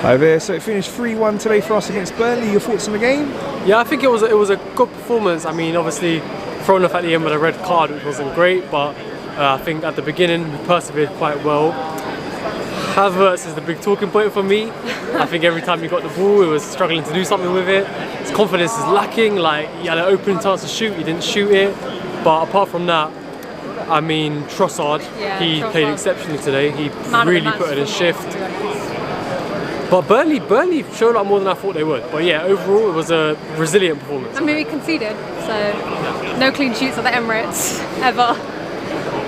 Hi there. So it finished 3-1 today for us against Burnley. Your thoughts on the game? Yeah, I think it was a good performance. I mean, obviously thrown off at the end with a red card, which wasn't great, but I think at the beginning we persevered quite well. Havertz is the big talking point for me. I think every time he got the ball, he was struggling to do something with it. His confidence is lacking. Like, he had an open chance to shoot, he didn't shoot it. But apart from that, I mean, Trossard, he played exceptionally today. He really put in a shift. But Burnley showed up more than I thought they would. But yeah, overall it was a resilient performance. I mean, we conceded, so no clean sheets at the Emirates ever.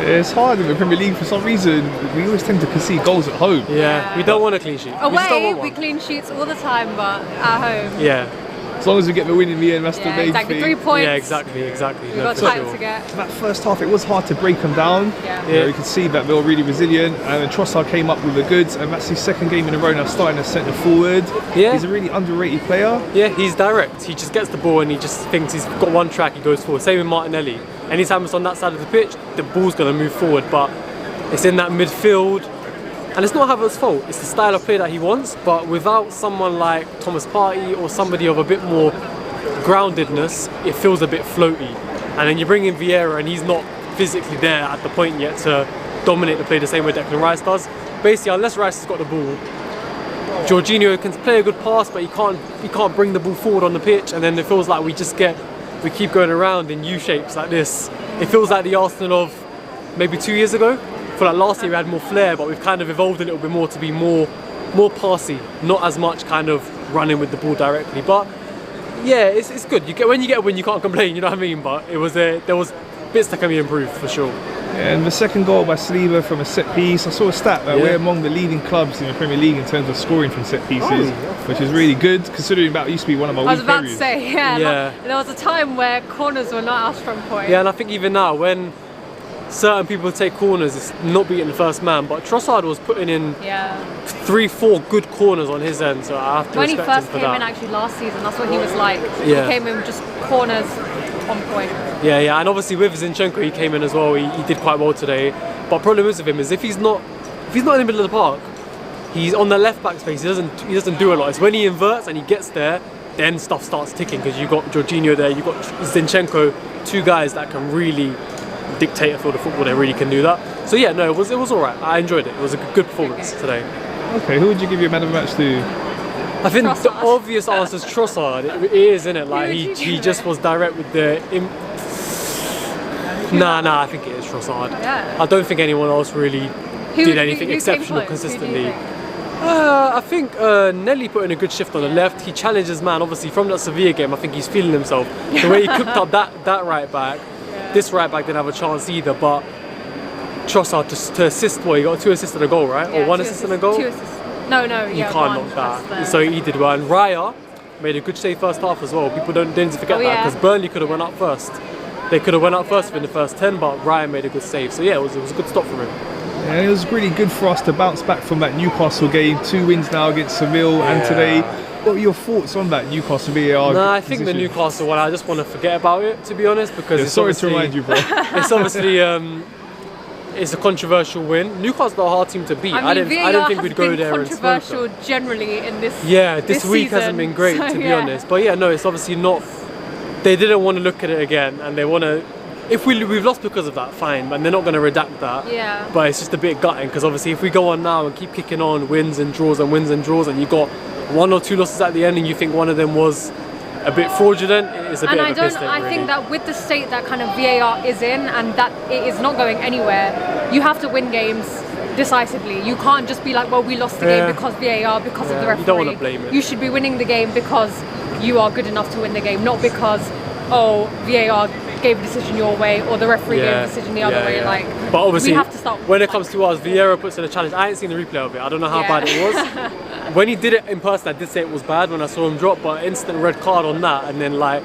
It's hard in the Premier League for some reason. We always tend to concede goals at home. Yeah, we don't want a clean sheet. Away, we clean sheets all the time, but at home. Yeah. As long as we get the win in the end, that's the main exactly. thing. 3 points. Yeah, exactly. We've got time to get. That first half, it was hard to break them down. You could see that they were really resilient, and then Trossard came up with the goods, and that's his second game in a row now starting as centre forward. Yeah. He's a really underrated player. Yeah, he's direct. He just gets the ball and he just thinks he's got one track, he goes forward. Same with Martinelli. Anytime it's on that side of the pitch, the ball's going to move forward, but it's in that midfield. And it's not Havertz's fault, it's the style of play that he wants, but without someone like Thomas Partey or somebody of a bit more groundedness, it feels a bit floaty. And then you bring in Vieira and he's not physically there at the point yet to dominate the play the same way Declan Rice does. Basically, unless Rice has got the ball, Jorginho can play a good pass, but he can't bring the ball forward on the pitch, and then it feels like we keep going around in U shapes like this. It feels like the Arsenal of maybe 2 years ago. I feel like last year we had more flair, but we've kind of evolved a little bit more to be more passy, not as much kind of running with the ball directly. But yeah, it's good. When you get a win, you can't complain. You know what I mean? But there was bits that can be improved for sure. And the second goal by Saliba from a set piece, I saw a stat that we're among the leading clubs in the Premier League in terms of scoring from set pieces, which is really good considering that used to be one of my weak areas. I was about to say, there was a time where corners were not our strong point. Yeah, and I think even now when certain people take corners, it's not beating the first man, but Trossard was putting in 3-4 good corners on his end, so I have to respect him for that. When he first came in actually last season, that's what he was like. He came in with just corners on point. Yeah, and obviously with Zinchenko he came in as well, he did quite well today. But problem is with him is if he's not in the middle of the park, he's on the left back space, he doesn't do a lot. It's when he inverts and he gets there, then stuff starts ticking, because you've got Jorginho there, you've got Zinchenko, two guys that can really dictate a field of football, they really can do that. So yeah, no, it was alright. I enjoyed it. It was a good performance today. Okay, who would you give your man of the match to? I think the obvious answer is Trossard. It is, isn't it? Like he just was direct with the. Nah, I think it is Trossard. Yeah. I don't think anyone else really did anything exceptional consistently. I think Nelly put in a good shift on the left. He challenged his man, obviously from that Sevilla game. I think he's feeling himself. The way he cooked up that right back. This right back didn't have a chance either, but Trossard to assist, he got 2 assists and a goal, right? Or 1 assist and a goal? 2 assists. No, you can't knock that. So he did well. And Raya made a good save first half as well. People didn't forget that, because Burnley could have went up first. They could have went up first within the first 10, but Raya made a good save. So yeah, it was a good stop from him. Yeah, it was really good for us to bounce back from that Newcastle game. 2 wins now against Seville and today. What are your thoughts on that Newcastle VAR? No, I think the Newcastle one, I just want to forget about it, to be honest, because it's sorry to remind you, bro. It's obviously it's a controversial win. Newcastle are a hard team to beat. I didn't think we'd go there and smoke them. Controversial generally in this. Yeah, this week hasn't been great, to be honest. But yeah, no, it's obviously not. They didn't want to look at it again, and they want to. If we've lost because of that, fine, and they're not going to redact that. Yeah. But it's just a bit gutting, because obviously if we go on now and keep kicking on wins and draws, and you got 1 or 2 losses at the end, and you think one of them was a bit fraudulent, it's a bit of a piss take, really. I think that with the state that kind of VAR is in, and that it is not going anywhere, you have to win games decisively. You can't just be like, well, we lost the game because VAR, because of the referee. You don't want to blame it. You should be winning the game because you are good enough to win the game, not because, oh, VAR gave a decision your way or the referee gave a decision the other way. Like, but obviously, we have to stop. When it comes to us, Vieira puts in a challenge. I ain't seen the replay of it. I don't know how bad it was. When he did it in person, I did say it was bad when I saw him drop, but instant red card on that, and then like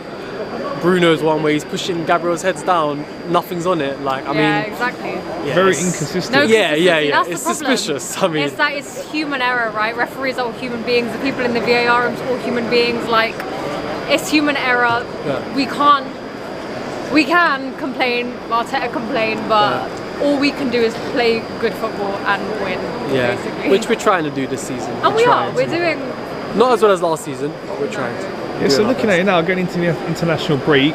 Bruno's one where he's pushing Gabriel's heads down, nothing's on it. Like, I mean, exactly. Very inconsistent. No yeah. That's it's the problem. suspicious. I mean, it's that it's human error, right? Referees are all human beings. The people in the VAR are all human beings. Like, it's human error. We can complain, Arteta complain, but all we can do is play good football and win. Yeah, basically. which we're trying to do this season. And we are. trying We're to. doing. Not as well as last season, but we're trying to. Yeah, so looking at it now, going into the international break,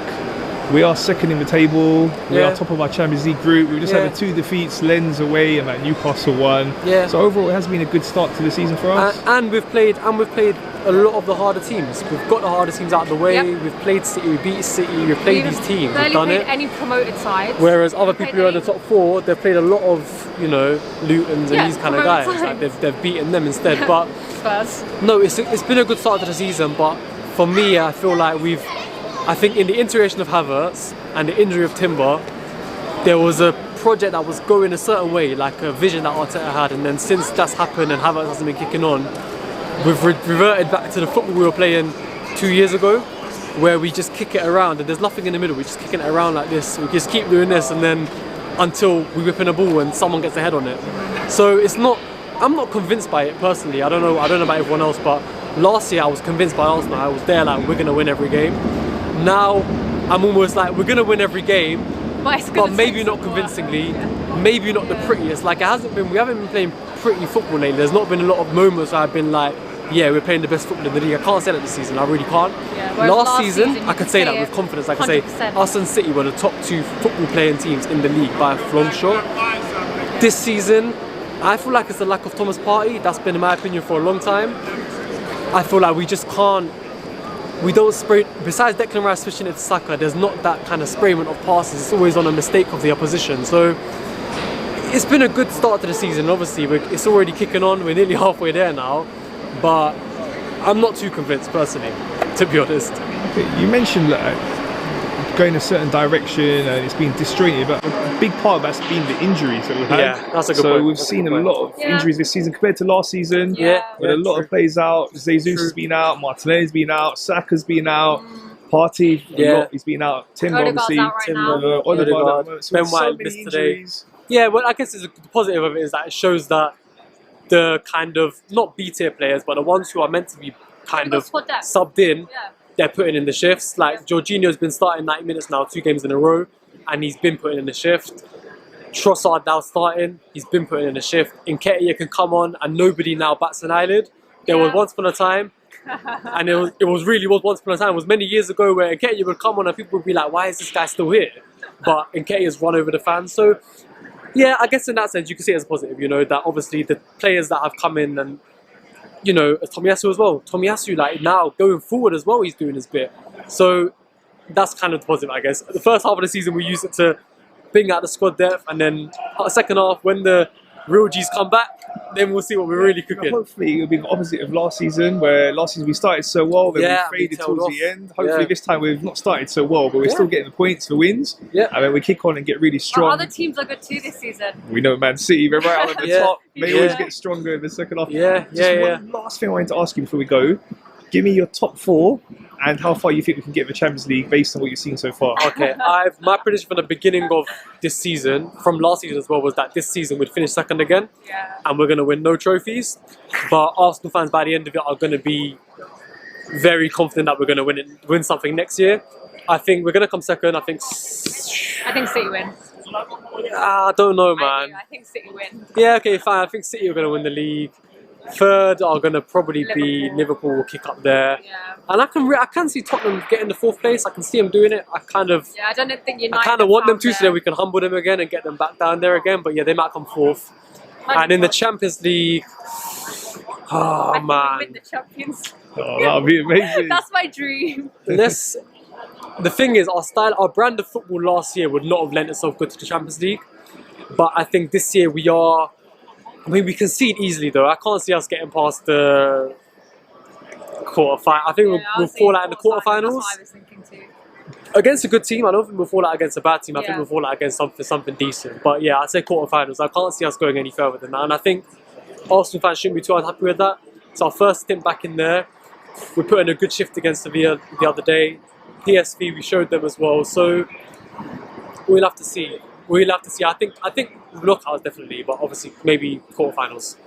we are second in the table. We Yeah. are top of our Champions League group. We've just Yeah. had 2 defeats, Lens away and Newcastle won. Yeah. So overall, it has been a good start to the season for us. And we've played a lot of the harder teams. We've got the harder teams out of the way. Yep. We've played City, we beat City, we've played these teams, barely we've done played it. any promoted sides. Whereas other We've people who are in the played top 4, they've played a lot of, you know, Lutons and Yeah, these kind of promoted guys. Like sides. they've beaten them instead. But Spurs. no, it's been a good start to the season. But for me, I feel like I think in the iteration of Havertz and the injury of Timber, there was a project that was going a certain way, like a vision that Arteta had, and then since that's happened and Havertz hasn't been kicking on, we've reverted back to the football we were playing 2 years ago, where we just kick it around and there's nothing in the middle. We're just kicking it around like this. We just keep doing this and then until we whip in a ball and someone gets a head on it. So I'm not convinced by it personally. I don't know about everyone else, but last year I was convinced by Arsenal. I was there like, we're gonna win every game. Now I'm almost like, we're gonna win every game, but maybe not convincingly, maybe not the prettiest. Like we haven't been playing pretty football lately. There's not been a lot of moments where I've been like, yeah, we're playing the best football in the league. I can't say that this season, I really can't. Yeah, whereas last season, you I could say that it with confidence. I could say 100%. us and City were the top 2 football playing teams in the league by a long shot. This season, I feel like it's the lack of Thomas Partey. That's been in my opinion for a long time. I feel like we just can't, we don't spray, besides Declan Rice switching it to Saka, there's not that kind of sprayment of passes. It's always on a mistake of the opposition. So it's been a good start to the season. Obviously, it's already kicking on. We're nearly halfway there now. But I'm not too convinced personally, to be honest. Okay, you mentioned going a certain direction and it's been disjointed, but a big part of that's been the injuries that we've had. Yeah, that's a good so point. we've That's a seen a good lot of injuries this season compared to last season. Yeah. With a lot of players out. Jesus has been out, Martinelli's been out, Saka's been out, Partey, he's been out, Timber Odegaard's obviously, out right now. Odegaard. So Ben so White many missed today. injuries. Yeah, well, I guess the positive of it is that it shows that the kind of, not B-tier players, but the ones who are meant to be kind got of squad depth. subbed in, Yeah. they're putting in the shifts. Like Jorginho's been starting 90 minutes now, 2 games in a row, and he's been putting in the shift. Trossard now starting, he's been putting in the shift. Nketiah can come on, and nobody now bats an eyelid. There was once upon a time, and it was once upon a time. It was many years ago where Nketiah would come on, and people would be like, "Why is this guy still here?" But Nketiah's run over the fans, so. Yeah, I guess in that sense you can see it as a positive, you know, that obviously the players that have come in and, you know, Tomiyasu as well. Tomiyasu, like now going forward as well, he's doing his bit. So that's kind of the positive, I guess. The first half of the season we used it to bring out the squad depth, and then the second half when the real G's come back, then we'll see what we're really cooking. Hopefully it'll be the opposite of last season, where last season we started so well, then we faded tailed towards the off. end. Hopefully this time we've not started so well, but we're still getting the points for wins. Yeah. And then we kick on and get really But strong. other teams are good too this season. We know Man City, they're right up at the Yeah. top. They Yeah. always get stronger in the second half. Yeah, One last thing I wanted to ask you before we go. Give me your top 4 and how far you think we can get in the Champions League based on what you've seen so far. Okay, my prediction from the beginning of this season, from last season as well, was that this season we'd finish second again, and we're going to win no trophies. But Arsenal fans by the end of it are going to be very confident that we're going to win something next year. I think we're going to come second. I think City win. I don't know, man. I think City win. Yeah, okay, fine. I think City are going to win the league. Third are going to probably be Liverpool will kick up there. Yeah. And I can see Tottenham getting the 4th place. I can see them doing it. I kind of think United. I kind of want them to, so that we can humble them again and get them back down there again. But yeah, they might come 4th. And in the Champions League, oh man, win the Champions. Oh, that would be amazing. That's my dream. the thing is, our brand of football last year would not have lent itself good to the Champions League. But I think this year we are. I mean, we concede easily though. I can't see us getting past the quarterfinal. I think we'll fall out in the quarterfinals. That's what I was thinking too. Against a good team, I don't think we'll fall out against a bad team. I think Yeah. we'll fall out against something decent. But yeah, I'd say quarterfinals. I can't see us going any further than that. And I think Arsenal fans shouldn't be too unhappy with that. It's our first stint back in there. We put in a good shift against Sevilla the other day. PSV, we showed them as well. So we'll have to see. I think knockouts definitely, but obviously maybe quarterfinals.